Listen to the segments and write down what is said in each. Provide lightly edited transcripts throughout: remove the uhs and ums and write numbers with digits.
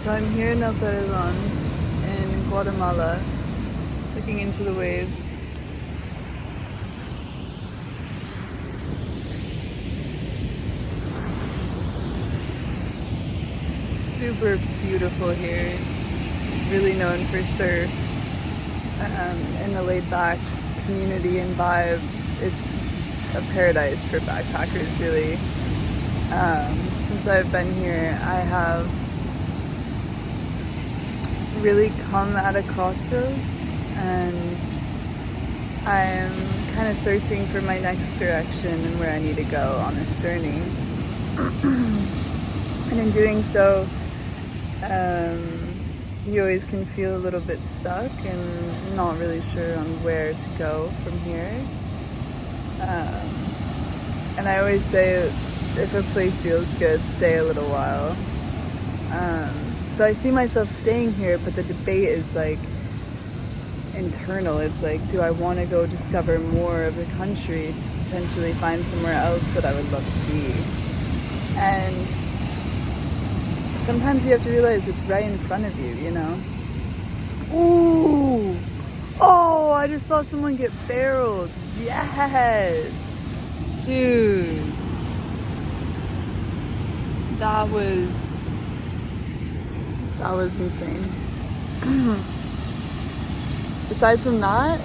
So I'm here in El Perelon in Guatemala, looking into the waves. Super beautiful here, really known for surf and the laid back community and vibe. It's a paradise for backpackers, really. Since I've been here, I have really come at a crossroads, and I'm kind of searching for my next direction and where I need to go on this journey. And in doing so, you always can feel a little bit stuck and not really sure on where to go from here. And I always say, if a place feels good, stay a little while. So I see myself staying here, but the debate is like internal. It's like, do I want to go discover more of the country to potentially find somewhere else that I would love to be? And sometimes you have to realize it's right in front of you, you know? Ooh! Oh, I just saw someone get barreled. Yes! Dude. That was insane. Aside from that,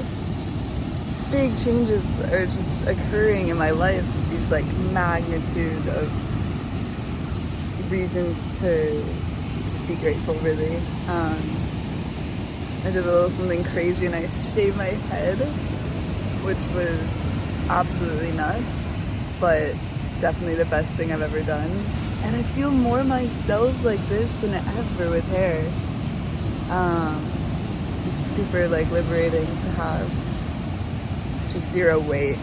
big changes are just occurring in my life. These like magnitude of reasons to just be grateful, really. I did a little something crazy and I shaved my head, which was absolutely nuts, but definitely the best thing I've ever done. And I feel more myself like this than ever with hair. It's super like liberating to have just zero weight.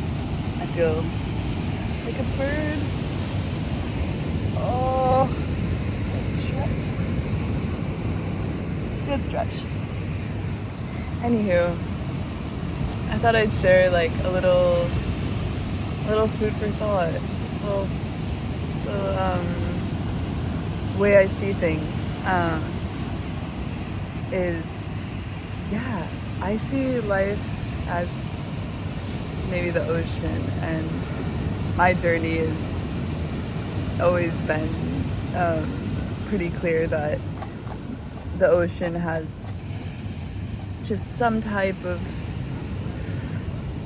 I feel like a bird. Oh, good stretch. Anywho, I thought I'd share like a little food for thought, little way I see things. I see life as maybe the ocean, and my journey has always been pretty clear that the ocean has just some type of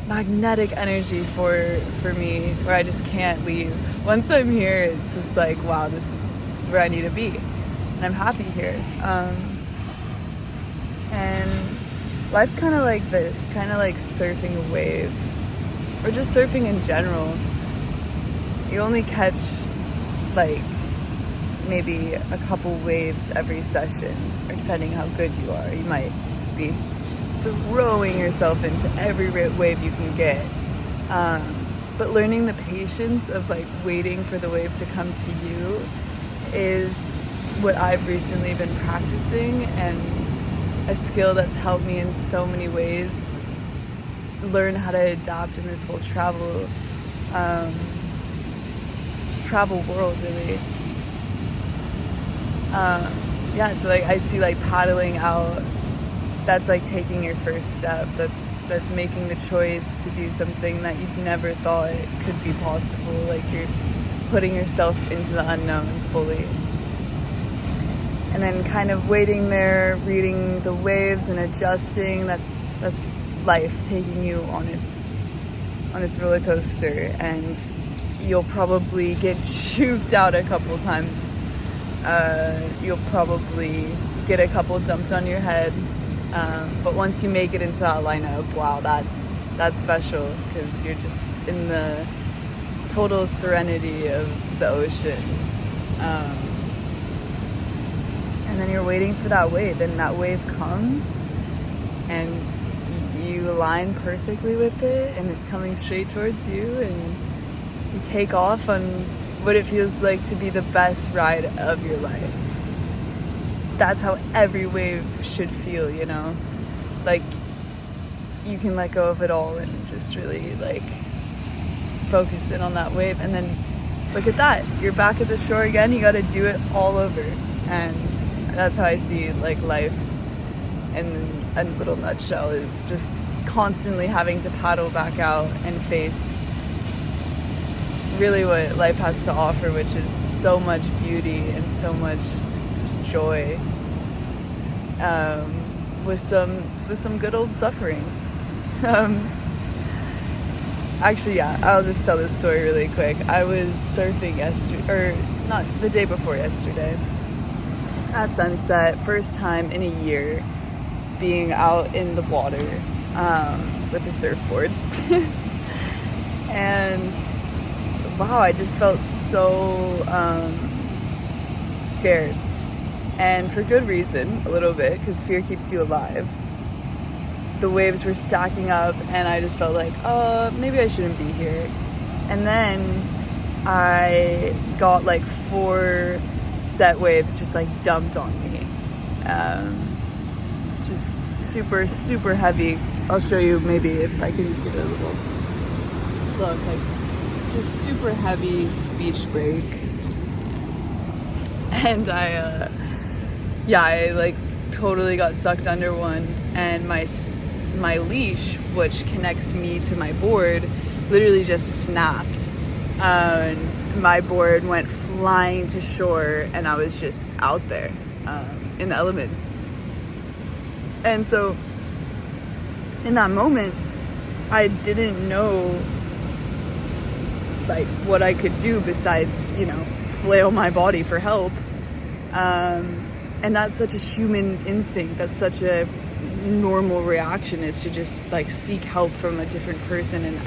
magnetic energy for me, where I just can't leave. Once I'm here, it's just like, wow, this is where I need to be, and I'm happy here. And life's kind of like this, kind of like surfing a wave, or just surfing in general. You only catch like maybe a couple waves every session, or depending how good you are, you might be throwing yourself into every wave you can get. But learning the patience of like waiting for the wave to come to you is what I've recently been practicing, and a skill that's helped me in so many ways learn how to adapt in this whole travel world, really. So like I see like paddling out, that's like taking your first step. That's making the choice to do something that you'd never thought could be possible. Like you're putting yourself into the unknown fully. And then kind of waiting there, reading the waves and adjusting, that's life taking you on its roller coaster, and you'll probably get juked out a couple times. You'll probably get a couple dumped on your head. But once you make it into that lineup, wow, that's special, because you're just in the total serenity of the ocean. And then you're waiting for that wave, and that wave comes, and you align perfectly with it, and it's coming straight towards you, and you take off on what it feels like to be the best ride of your life. That's how every wave should feel, you know? Like, you can let go of it all and just really, like, focus in on that wave. And then, look at that. You're back at the shore again. You got to do it all over. And That's how I see like life in a little nutshell, is just constantly having to paddle back out and face really what life has to offer, which is so much beauty and so much just joy, with some good old suffering. Actually, yeah, I'll just tell this story really quick. I was surfing yesterday, or not, the day before yesterday, at sunset. First time in a year being out in the water with a surfboard. And wow, I just felt so scared. And for good reason, a little bit, because fear keeps you alive. The waves were stacking up, and I just felt like, maybe I shouldn't be here. And then I got like 4 set waves just like dumped on me. Just super, super heavy. I'll show you maybe if I can get a little look, like just super heavy beach break. And I like totally got sucked under one, and my leash, which connects me to my board, literally just snapped, and my board went flying to shore, and I was just out there in the elements. And so in that moment, I didn't know like what I could do besides, flail my body for help. And that's such a human instinct. That's such a normal reaction, is to just like seek help from a different person, and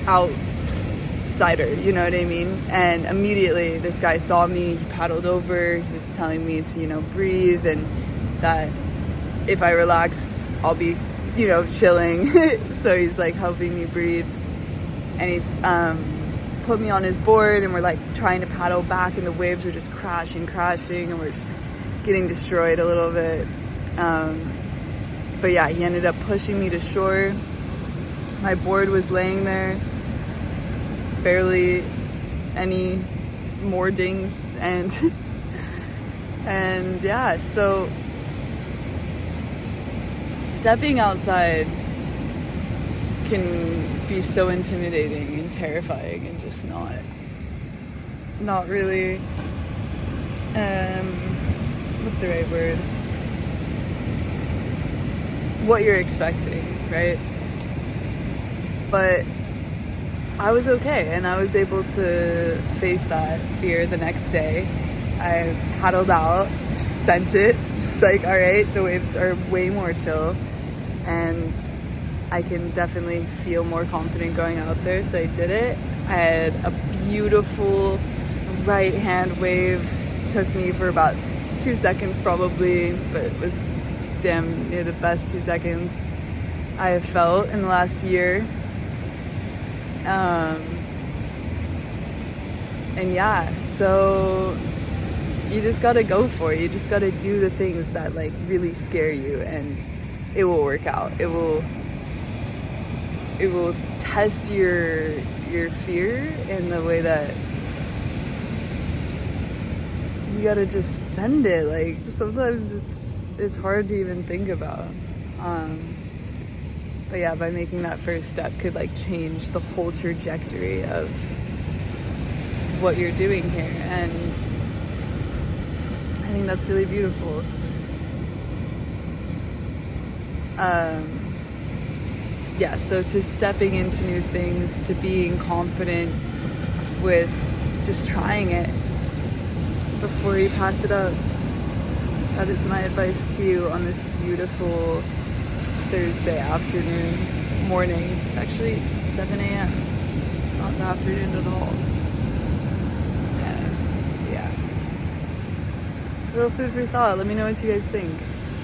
outsider, you know what I mean? And immediately this guy saw me, he paddled over, he was telling me to, breathe, and that if I relax, I'll be, chilling. So he's like helping me breathe, and he's put me on his board, and we're like trying to paddle back, and the waves are just crashing, and we're just getting destroyed a little bit. But yeah, he ended up pushing me to shore. My board was laying there, barely any more dings, and yeah, so stepping outside can be so intimidating and terrifying, and just not really, what's the right word? What you're expecting, right? But I was okay, and I was able to face that fear the next day. I paddled out, sent it, just like, all right, the waves are way more chill, and I can definitely feel more confident going out there, so I did it. I had a beautiful right hand wave. Took me for about 2 seconds probably, but it was damn near the best 2 seconds I have felt in the last year. And yeah, so you just gotta go for it. You just gotta do the things that like really scare you, and it will work out. It will test your fear in the way that you gotta just send it. Like sometimes it's hard to even think about. But yeah, by making that first step could like change the whole trajectory of what you're doing here, and I think that's really beautiful. Yeah, so to stepping into new things, to being confident with just trying it before you pass it up. That is my advice to you on this beautiful Thursday morning. It's actually 7 a.m. It's not the afternoon at all. Yeah. Little food for thought. Let me know what you guys think.